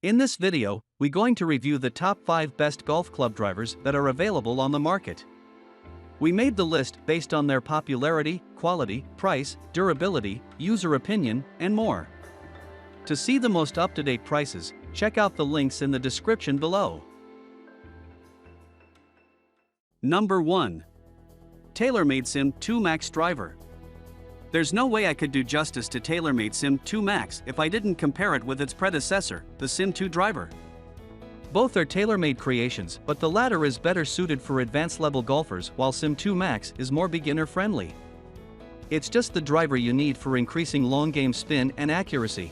In this video, we're going to review the top 5 best golf club drivers that are available on the market. We made the list based on their popularity, quality, price, durability, user opinion, and more. To see the most up-to-date prices, check out the links in the description below. Number 1. TaylorMade SIM 2 Max Driver. There's no way I could do justice to TaylorMade SIM 2 Max if I didn't compare it with its predecessor, the SIM 2 driver. Both are TaylorMade creations, but the latter is better suited for advanced-level golfers while SIM 2 Max is more beginner-friendly. It's just the driver you need for increasing long-game spin and accuracy.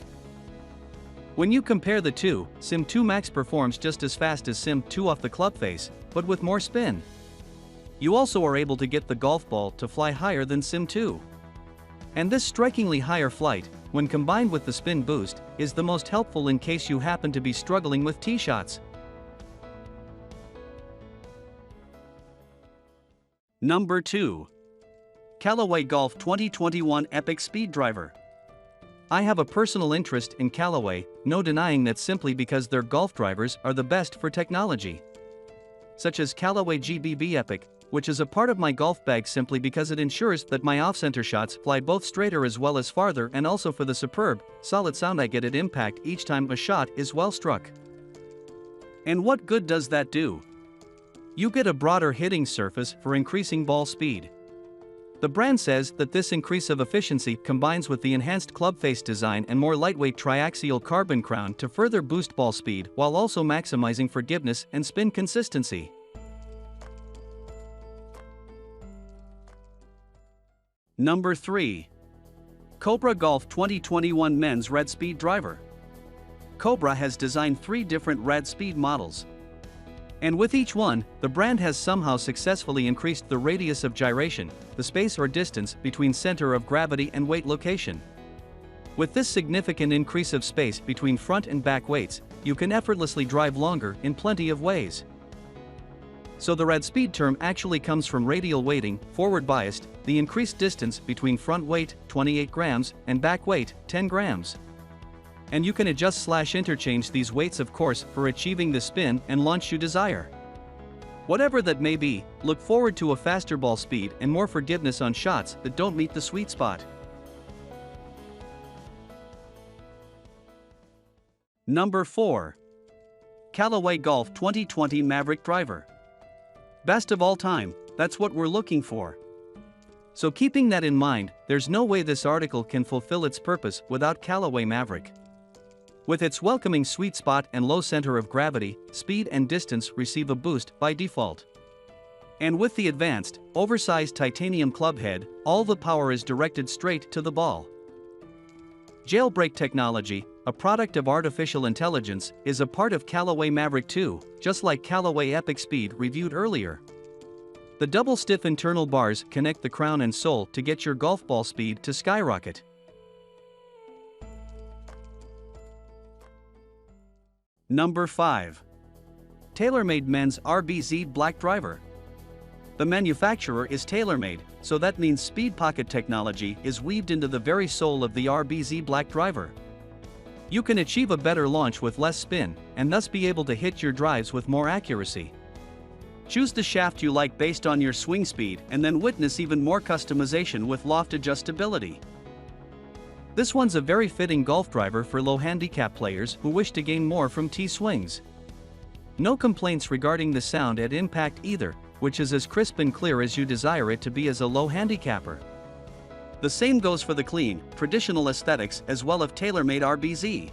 When you compare the two, SIM 2 Max performs just as fast as SIM 2 off the club face, but with more spin. You also are able to get the golf ball to fly higher than SIM 2. And this strikingly higher flight, when combined with the spin boost, is the most helpful in case you happen to be struggling with tee shots. Number 2. Callaway Golf 2021 Epic Speed Driver. I have a personal interest in Callaway, no denying that simply because their golf drivers are the best for technology. Such as Callaway GBB Epic, which is a part of my golf bag simply because it ensures that my off-center shots fly both straighter as well as farther, and also for the superb, solid sound I get at impact each time a shot is well struck. And what good does that do? You get a broader hitting surface for increasing ball speed. The brand says that this increase of efficiency combines with the enhanced club face design and more lightweight triaxial carbon crown to further boost ball speed while also maximizing forgiveness and spin consistency. Number 3. Cobra Golf 2021 Men's Radspeed Driver. Cobra has designed 3 different Radspeed models. And with each one, the brand has somehow successfully increased the radius of gyration, the space or distance between center of gravity and weight location. With this significant increase of space between front and back weights, you can effortlessly drive longer in plenty of ways. So the Radspeed term actually comes from radial weighting, forward biased, the increased distance between front weight, 28 grams, and back weight, 10 grams. And you can adjust/interchange these weights of course for achieving the spin and launch you desire. Whatever that may be, look forward to a faster ball speed and more forgiveness on shots that don't meet the sweet spot. Number 4. Callaway Golf 2020 Mavrik Driver. Best of all time, that's what we're looking for. So keeping that in mind, there's no way this article can fulfill its purpose without Callaway Mavrik. With its welcoming sweet spot and low center of gravity, speed and distance receive a boost by default. And with the advanced, oversized titanium club head, all the power is directed straight to the ball. Jailbreak technology, a product of artificial intelligence, is a part of Callaway Mavrik 2, just like Callaway Epic Speed reviewed earlier. The double stiff internal bars connect the crown and sole to get your golf ball speed to skyrocket. Number 5. TaylorMade Men's RBZ Black Driver. The manufacturer is TaylorMade, so that means speed pocket technology is weaved into the very soul of the RBZ Black Driver. You can achieve a better launch with less spin, and thus be able to hit your drives with more accuracy. Choose the shaft you like based on your swing speed and then witness even more customization with loft adjustability. This one's a very fitting golf driver for low handicap players who wish to gain more from tee swings. No complaints regarding the sound at impact either, which is as crisp and clear as you desire it to be as a low handicapper. The same goes for the clean, traditional aesthetics as well of TaylorMade RBZ.